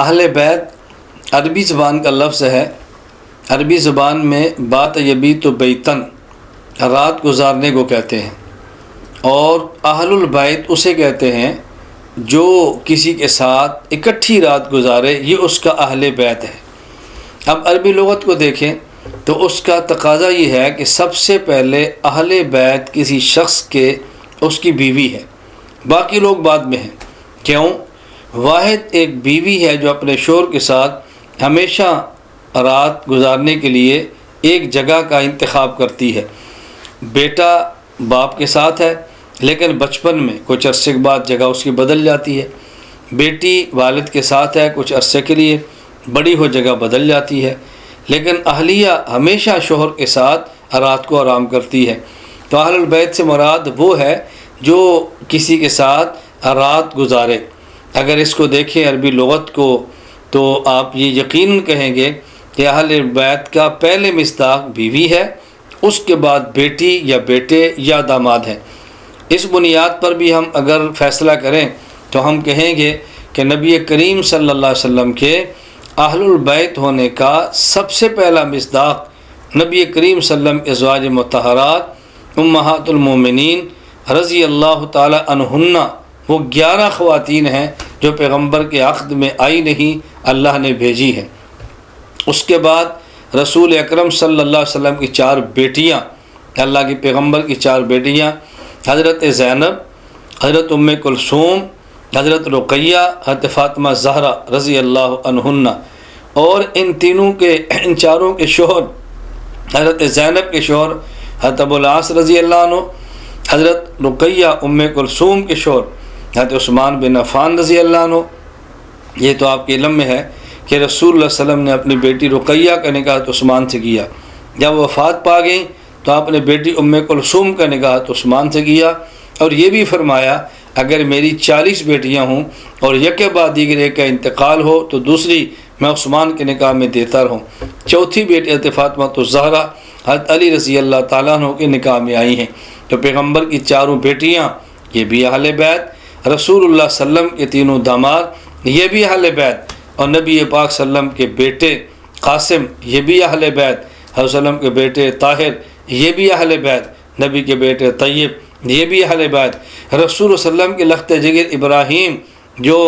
اہل بیت عربی زبان کا لفظ ہے۔ عربی زبان میں بات یبیت بیتن رات گزارنے کو کہتے ہیں، اور اہل البیت اسے کہتے ہیں جو کسی کے ساتھ اکٹھی رات گزارے، یہ اس کا اہل بیت ہے۔ اب عربی لغت کو دیکھیں تو اس کا تقاضا یہ ہے کہ سب سے پہلے اہل بیت کسی شخص کے اس کی بیوی ہے، باقی لوگ بعد میں ہیں۔ کیوں؟ واحد ایک بیوی ہے جو اپنے شوہر کے ساتھ ہمیشہ رات گزارنے کے لیے ایک جگہ کا انتخاب کرتی ہے۔ بیٹا باپ کے ساتھ ہے لیکن بچپن میں کچھ عرصے کے بعد جگہ اس کی بدل جاتی ہے، بیٹی والد کے ساتھ ہے کچھ عرصے کے لیے، بڑی ہو جگہ بدل جاتی ہے، لیکن اہلیہ ہمیشہ شوہر کے ساتھ رات کو آرام کرتی ہے۔ تو اہل البیت سے مراد وہ ہے جو کسی کے ساتھ رات گزارے۔ اگر اس کو دیکھیں عربی لغت کو تو آپ یہ یقیناً کہیں گے کہ اہل بیت کا پہلے مصداق بیوی ہے، اس کے بعد بیٹی یا بیٹے یا داماد ہیں۔ اس بنیاد پر بھی ہم اگر فیصلہ کریں تو ہم کہیں گے کہ نبی کریم صلی اللہ علیہ وسلم کے اہل البیت ہونے کا سب سے پہلا مصداق نبی کریم صلی اللہ علیہ وسلم ازواج مطہرات امہات المومنین رضی اللہ تعالی عنہن، وہ 11 خواتین ہیں جو پیغمبر کے عقد میں آئی نہیں، اللہ نے بھیجی ہیں۔ اس کے بعد رسول اکرم صلی اللہ علیہ وسلم کی 4 بیٹیاں، اللہ کے پیغمبر کی 4 بیٹیاں، حضرت زینب، حضرت ام کلثوم، حضرت رقیہ، حضرت فاطمہ زہرا رضی اللہ عنہن، اور ان چاروں کے شوہر، حضرت زینب کے شوہر حضرت ابو العاص رضی اللہ عنہ، حضرت رقیہ ام کلثوم کے شوہر حضرت عثمان بن عفان رضی اللہ عنہ۔ یہ تو آپ کے علم میں ہے کہ رسول اللہ صلی اللہ علیہ وسلم نے اپنی بیٹی رقیہ کا نکاح حضرت عثمان سے کیا، جب وفات پا گئیں تو آپ نے بیٹی ام کلثوم کا نکاح حضرت عثمان سے کیا، اور یہ بھی فرمایا اگر میری 40 بیٹیاں ہوں اور یک بعد دیگر ایک کا انتقال ہو تو دوسری میں عثمان کے نکاح میں دیتا رہوں۔ چوتھی بیٹی حضرت فاطمہ الزہرا حضرت علی رضی اللہ تعالیٰ عنہ کے نکاح میں آئی ہیں۔ تو پیغمبر کی 4 بیٹیاں یہ بھی اہل بیت، رسول اللہ صلی اللہ علیہ وسلم کے 3 داماد یہ بھی اہل بیت، اور نبی پاک صلی اللہ علیہ وسلم کے بیٹے قاسم یہ بھی اہل بیت، حضرت صلی اللہ علیہ وسلم کے بیٹے طاہر یہ بھی اہل بیت، نبی کے بیٹے طیب یہ بھی اہل بیت، رسول صلی اللہ علیہ وسلم کے لخت جگر ابراہیم جو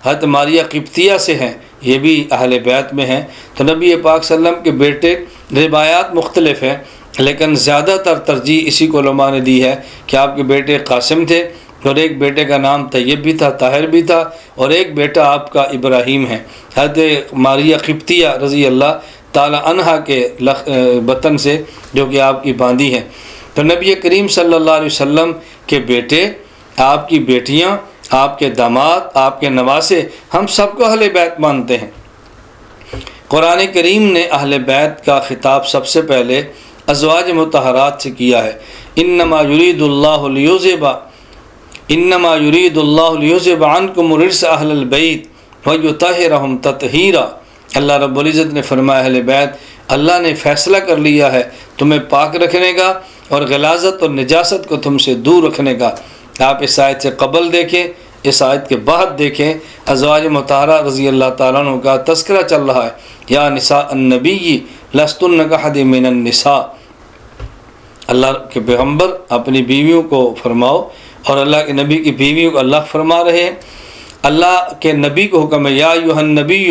حضرت ماریہ قبطیہ سے ہیں یہ بھی اہل بیت میں ہیں۔ تو نبی پاک صلی اللہ علیہ وسلم کے بیٹے، روایات مختلف ہیں لیکن زیادہ تر ترجیح اسی کو علماء نے دی ہے کہ آپ کے بیٹے قاسم تھے، اور ایک بیٹے کا نام طیب بھی تھا، طاہر بھی تھا، اور ایک بیٹا آپ کا ابراہیم ہے، حضرت ماریہ قبطیہ رضی اللہ تعالی عنہا کے وطن سے جو کہ آپ کی باندی ہیں۔ تو نبی کریم صلی اللہ علیہ وسلم کے بیٹے، آپ کی بیٹیاں، آپ کے داماد، آپ کے نواسے، ہم سب کو اہل بیت مانتے ہیں۔ قرآن کریم نے اہل بیت کا خطاب سب سے پہلے ازواج مطہرات سے کیا ہے۔ انما یرید اللہ لیذہب عنکم الرجس اہل البیت ویطہرہم تطہیرا۔ اللہ رب العزت نے فرمایا اہل بیت اللہ نے فیصلہ کر لیا ہے تمہیں پاک رکھنے کا اور غلاظت اور نجاست کو تم سے دور رکھنے کا۔ آپ اس آیت سے قبل دیکھیں، اس آیت کے بعد دیکھیں، ازواج مطہرہ رضی اللہ تعالیٰ عنہ کا تذکرہ چل رہا ہے۔ یا نساء النبی لستن کاحد من النساء، اللہ کے پیغمبر اپنی بیویوں کو فرماؤ، اور اللہ کے نبی کی بیویوں کو اللہ فرما رہے ہیں۔ اللہ کے نبی کو حکم ہے، یا ایھا النبی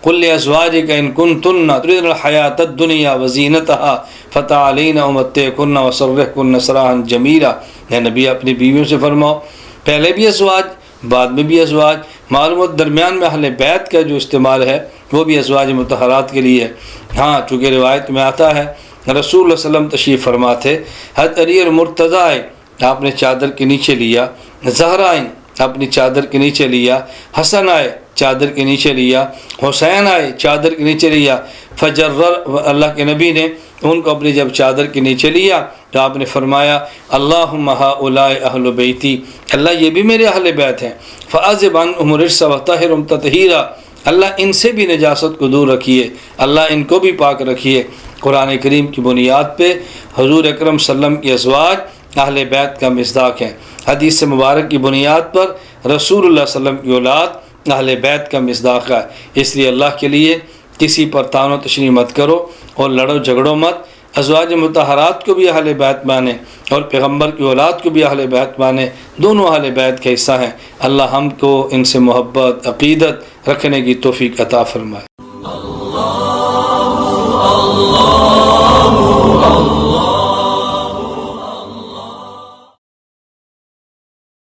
قل لازواجک ان کنتن تردن الحیاۃ الدنیا وزینتها فتعالین امتعکن وسرحکن سراحا جمیلا۔ یا نبی اپنی بیویوں سے فرماؤ، پہلے بھی ازواج بعد میں بھی ازواج، معلومات درمیان میں اہل بیت کا جو استعمال ہے وہ بھی ازواج مطہرات کے لیے ہے۔ ہاں چونکہ روایت میں آتا ہے رسول اللہ صلی اللہ علیہ وسلم تشریف فرما تھے، حضرت علی اور مرتضیٰ آئے، آپ نے چادر کے نیچے لیا، زہرا آئیں اپنی چادر کے نیچے لیا، حسن آئے چادر کے نیچے لیا، حسین آئے چادر کے نیچے لیا، فجرر اللہ کے نبی نے ان کو اپنی جب چادر کے نیچے لیا تو آپ نے فرمایا اللہم ہؤلاء اہل بیتی، اللہ یہ بھی میرے اہل بیت ہیں، فاذھب عنہم الرجس وطہرہم تطہیرا، اللہ ان سے بھی نجاست کو دور رکھیے، اللہ ان کو بھی پاک رکھیے۔ قرآن کریم کی بنیاد پہ حضور اکرم صلی اللہ علیہ وسلم کی ازواج اہل بیت کا مصداق ہیں۔ حدیث مبارک کی بنیاد پر رسول اللہ صلی اللہ علیہ وسلم کی اولاد اہل بیت کا مصداق ہے۔ اس لیے اللہ کے لیے کسی پر تان و تشنیع مت کرو اور لڑو جھگڑو مت۔ ازواج مطہرات کو بھی اہل بیت مانے اور پیغمبر کی اولاد کو بھی اہل بیت مانے، دونوں اہل بیت کا حصہ ہیں۔ اللہ ہم کو ان سے محبت عقیدت رکھنے کی توفیق عطا فرمائے۔